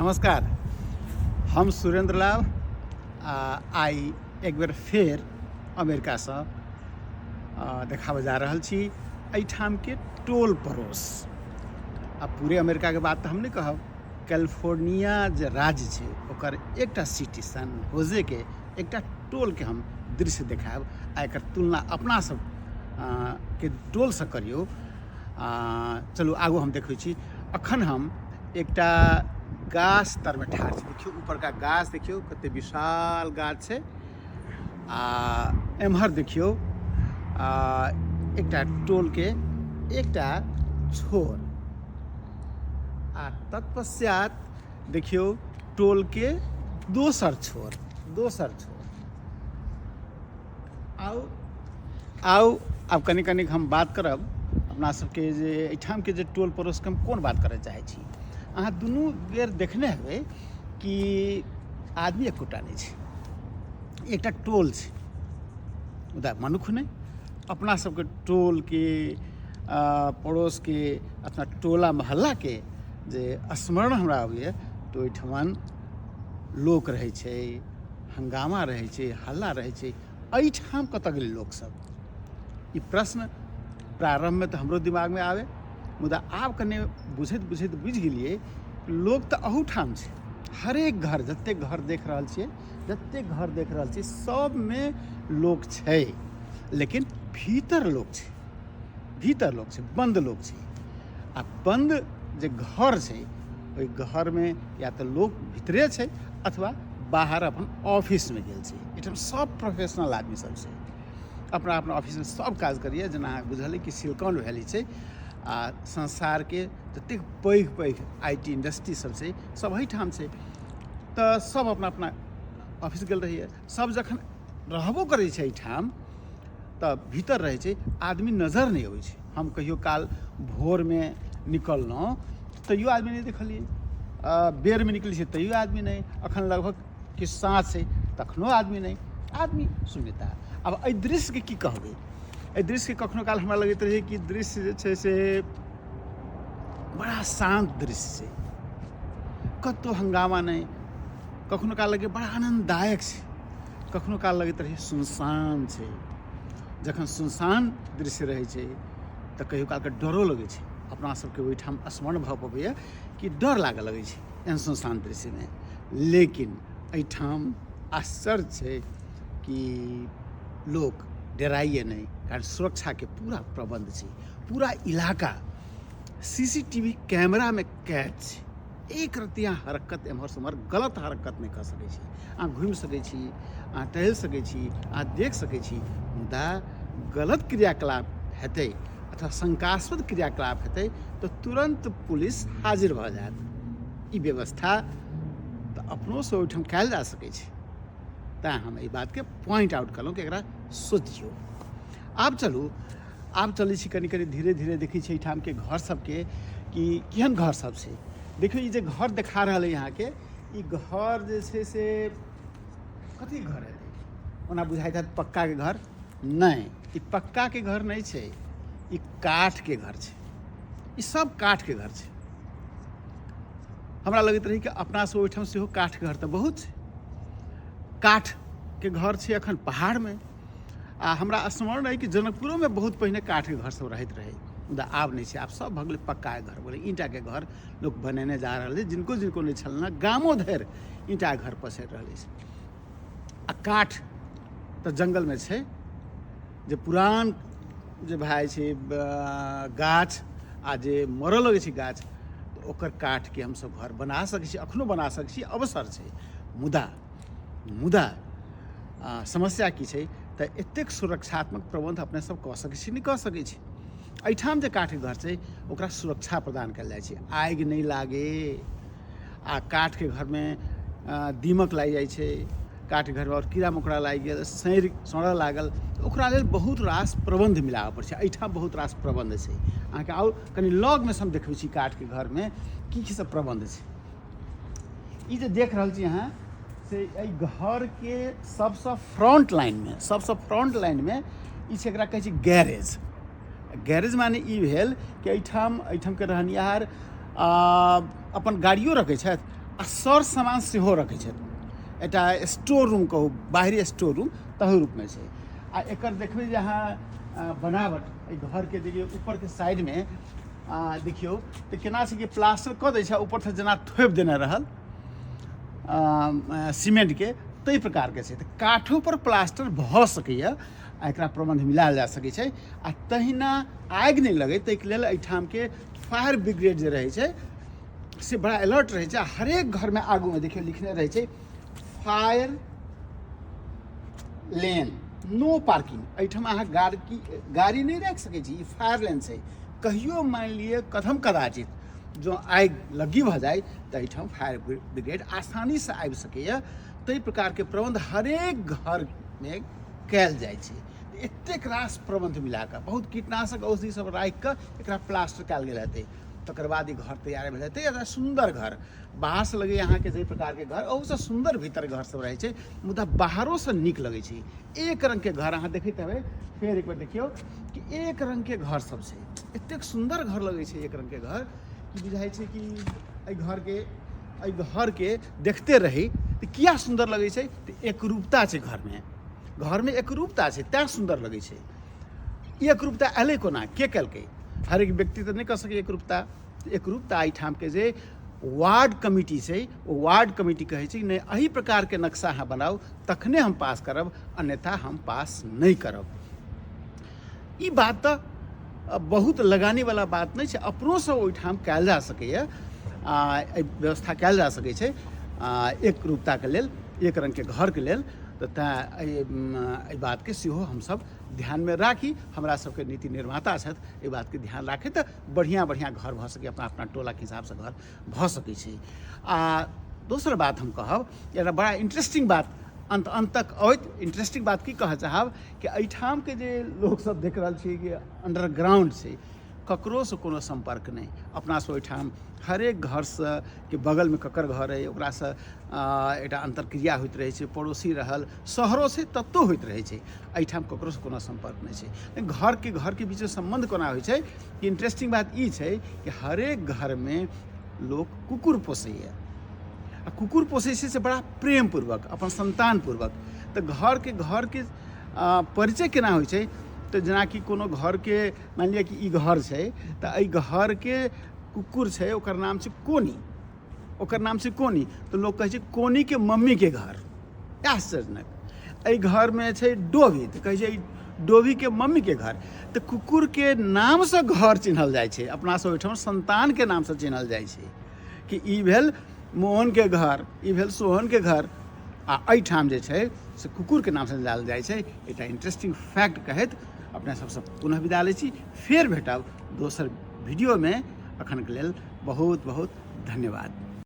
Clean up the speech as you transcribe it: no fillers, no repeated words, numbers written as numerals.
नमस्कार। हम सुरेंद्र लाल आई एक बेर फेर अमेरिका से देखावे जा रहल छी एहिठाम के टोल पड़ोस। अब पूरे अमेरिका के बात तो हम नहीं कहब। कैलिफोर्निया जो राज्य छै ओकर एकटा सिटी सन होजे के एकटा टोल के हम दृश्य देखाब आ एकर तुलना अपना सब के टोल से करियो। चलू आगू हम देखै छी। अखन हम एकटा गाछ तर में ठाढ़ छी। देखियो ऊपर का गाछ देखियो कते विशाल गाछ छै। एम्हर देखियो एकटा टोल के एकटा छोर आ तत्पश्चात देखियो टोल के दोसर छोर आओ अब कनिक हम बात करब अपना सबके जे एहिठाम के जे टोल पड़ोस के हम कोन बात करे चाहे छी। अहाँ दुनू बेर देखने हेबै कि आदमी एकोटा नहीं छै, एकटा टोल छै मुदा मनुख नहीं। अपना सबके टोल के पड़ोस के अपना टोला मोहल्ला के जे स्मरण हमरा आबैए तो ओहिठमन लोक रहै छै, हंगामा रहै छै, हल्ला रहै छै। एहिठाम कतऽ गेलै लोक सब? ई प्रश्न प्रारंभ में तो हमरो दिमाग में आवे मुदा आब कने बुझैत बुझि गेलिए लोग तो अहूठाम छै। हरेक घर जते घर देख रहल छियै सब में लोग छै, लेकिन भीतर लोग छै, बंद लोग छै। आ बंद जे घर छै ओहि घर में या तो लोग भीतरे छै अथवा बाहर अपन ऑफिस में गेल छै। एहिठाम सब प्रोफेशनल आदमी सब छै, अपना अपना ऑफिस में सब काज करिए। जेना अहाँ बुझल कि सिलिकॉन वैली छै आ संसार के जतेक पैघ IT इंडस्ट्री सब छै सब एहिठाम छै। तो सब अपना अपना ऑफिस गेल रहिए। सब जखन रहबो करै छै एहिठाम तो भीतर रहै छै, आदमी नजर नहीं अबै छै। हम कहियो काल भोर में निकललहुँ तैयो आदमी नहीं देखलिए, बेर में निकलै छै तैयो आदमी नहीं, अखन लगभग कि साँझ छै तखनो आदमी नहीं, आदमी शून्यता। अब एहि दृश्य के की कहबै? एहि दृश्य के कखनो काल हमरा लगैत रहै कि दृश्य जे छै से बड़ा शांत दृश्य छै, कतौ हंगामा नहीं। कखनो काल लगे बड़ा आनंददायक छै, कखनो काल लगैत रहे सुनसान छै। जखन सुनसान दृश्य रहै छै तो कहियो काल के डरो लगै छै। अपना सबके ओहिठाम स्मरण भऽ पबैए कि डर लागऽ लगै छै एहन सुनसान दृश्य में। लेकिन एहिठाम आश्चर्य छै कि लोग डराइए नहीं, कारण सुरक्षा के पूरा प्रबंध छै। पूरा इलाका CCTV कैमरा में कैद छै। एक रत्ती अहाँ हरकत एम्हर से उम्हर गलत हरकत नहीं कर सकै छी। अहाँ घुमि सकै छी, अहाँ टहल सकै छी, अहाँ देख सकै छी, मुदा गलत क्रियाकलाप हेतै अथवा शंकास्पद क्रियाकलाप हेतै तो तुरंत पुलिस हाजिर भऽ जायत। ई व्यवस्था तो अपनों से ओहिठाम कयल जा सकै छै। तैँ हम एहि बात के पॉइंट आउट कलहुँ कि एकरा सोचियो। आब चलै छी कनि धीरे धीरे देखै छी एहिठाम के घर सबके कि केहन घर सब छै। देखियो ई जे घर देखा रहल है यहाँ के, ई घर जे छै से कथी घर हेतै? ओना बुझाइत हैत पक्का के घर। नहीं, ई पक्का के घर नहीं छै, ई काठ के घर छै। ई सब काठ के घर छै। हमरा लगैत रही कि अपना से ओहिठाम सेहो काठ के घर तो बहुत छै। काठ के घर छै अखन पहाड़ में। आ हमरा स्मरण है कि जनकपुरो में बहुत पहिने काठ के घर सब रहैत रहे, मुदा आब नहीं छै। आब सब भऽ गेलै पक्का के घर, बोले ईंटा के घर लोग बनेने जा रहल छै। जिनको नहीं छल गामो धरि ईंटा के घर पसरि रहल छै। आ काठ तो जंगल में छै, जे पुरान जे भए छै गाछ आ जे मरऽ लगै छै गाछ तो ओकर काठ के हम सब घर बना सकै छी, अखनो बना सकै छी, अवसर छै। मुदा समस्या की छै तो एतेक सुरक्षात्मक प्रबंध अपने सब कऽ सकै छी नहीं कऽ सकै छी। एहिठाम जे काठ के घर छै ओकरा सुरक्षा प्रदान कयल जाइ छै, आगि नहीं लागे। आ काठ के घर में दीमक लागि जाइ छै, काठ के घर में और कीड़ा मकोड़ा लागि गेल, सड़ऽ लागल, ओकरा लेल बहुत रास प्रबंध मिलाबऽ पड़ै छै। एहिठाम बहुत रास प्रबंध छै। अहाँके आओर कनि लग में हम देखबै छी काठ के घर में की सब प्रबंध छै। ई जे देख रहल छी अहाँ से एहि घर के सबसे फ्रंट लाइन में ई छै, एकरा कहै छै गैरेज। गैरेज माने ई भेल कि एहिठाम के रहनिहार अपन गाड़ियों रखै छथि आ सर सामान सेहो रखै छथि। एटा स्टोर रूम कहू, बाहरी स्टोर रूम तहु रूपमे छै। आ एकर देखबै जे अहाँ बनावट एहि घरके देखियौ ऊपरके साइडमे देखियौ तऽ केना छै कि प्लास्टर कऽ दै छै, ऊपर से जेना थोपि देने रहल सीमेंटके, ताहि प्रकारके छै। तऽ काठो पर प्लास्टर भऽ सकैए, एकरा प्रबन्ध मिलायल जा सकै छै। आ तहिना आगि नहि लगै ताहिके लेल एहिठामके फायर ब्रिगेड जे रहै छै से बड़ा अलर्ट रहै छै। हरेक घरमे आगूमे देखियौ लिखने रहै छै फायर लेन, नो पार्किंग। एहिठाम अहाँ गाड़ी नहीं राखि सकै छी, ई फायर लेन छै। कहियो मानि लिअ कदम कदाचित जो आगि लग्गी भऽ जाए तऽ एहिठाम फायर ब्रिगेड आसानीसँ आबि सकैए। ताहि प्रकारके प्रबन्ध हरेक घरमे कयल जाइ छै। एतेक रास प्रबन्ध मिला कऽ बहुत कीटनाशक औषधि सब राखि कऽ एकरा प्लास्टर कयल गेल हेतै, तकर बाद ई घर तैयार भेल हेतै। एकरा सुन्दर घर बाहरसँ लगैए अहाँके जाहि प्रकारके घर, ओहूसँ सुन्दर भीतर घर सब रहै छै, मुदा बाहरोसँ नीक लगै छै। एक रङ्गके घर अहाँ देखैत हेबै, फेर एक बेर देखियौ कि एक रङ्गके घर सब छै। एतेक सुन्दर घर लगै छै एक रङ्गके घर कि बुझाइ छै कि एहि घरके देखते रही। तऽ किया सुन्दर लगै छै तऽ एकरूपता छै घरमे एकरूपता छै, तेँ सुन्दर लगै छै। ई एकरूपता एलै कोना, के केलकै? हरेक व्यक्ति तऽ नहि कऽ सकैए एकरूपता एहिठामके जे वार्ड कमिटी छै, ओ वार्ड कमिटी कहै छै नहि एही प्रकारके नक्शा अहाँ बनाउ तखने हम पास करब, अन्यथा हम पास नहीं करब। ई बात तऽ बहुत लगानीवला बात नहीं छै, अपनोसँ ओहिठाम कयल जा सकैए, व्यवस्था कयल जा सकै छै एकरूपताके लेल, एक रङ्गके घरके लेल। तऽ तेँ एहि बातके सेहो हमसब ध्यानमे राखी। हमरा सबके नीति निर्माता छथि, एहि बातके ध्यान राखै तऽ बढ़िआँ घर भऽ सकै, अपना अपना टोलाके हिसाबसँ घर भऽ सकै छै। आ दोसर बात हम कहब, एकटा बड़ा इंटरेस्टिंग बात अंत तक अबैत इंटरेस्टिंग बात की कहऽ चाहब कि एहिठामके जे लोकसब देख रहल छियै कि अंडरग्राउंड छै, ककरोसँ कोनो संपर्क नहीं। अपनासँ ओहिठाम हरेक घरसँ के बगलमे ककर घर अइ ओकरासँ एकटा अंतरक्रिया होइत रहै छै, पड़ोसी रहल, शहरो छै तत्तो होइत रहै छै। एहिठाम ककरोसँ कोनो संपर्क नहीं छै। घरके बीचमे सम्बन्ध कोना होइ छै कि इंटरेस्टिंग बात ई छै कि हरेक घरमे लोक कुकुर पोसैए, आ कुकुर पोसै छै से बड़ा प्रेमपूर्वक, अपन संतानपूर्वक। तऽ घरके परिचय केना होइ छै तऽ जेनाकि कोनो घरके मानि लिअ कि ई घर छै तऽ एहि घरके कुकुर छै, ओकर नाम छै कोनी, तऽ लोक कहै छै कोनीके मम्मीके घर। आश्चर्यजनक। एहि घरमे छै डोभी, तऽ कहै छै डोभीके मम्मीके घर। तऽ कुकुरके नामसँ घर चिन्हल जाइ छै, अपनासँ ओहिठाम संतानके नामसँ चिन्हल जाइ छै कि ई भेल मोहनके घर, ई भेल सोहनके घर। आ एहिठाम जे छै से कुकुरके नामसँ जानल जाइ छै। एकटा इंटरेस्टिंग फैक्ट कहैत अपने सबसँ पुनः विदा लै छी। फेर भेटब दोसर वीडियोमे। एखनके लेल बहुत बहुत धन्यवाद।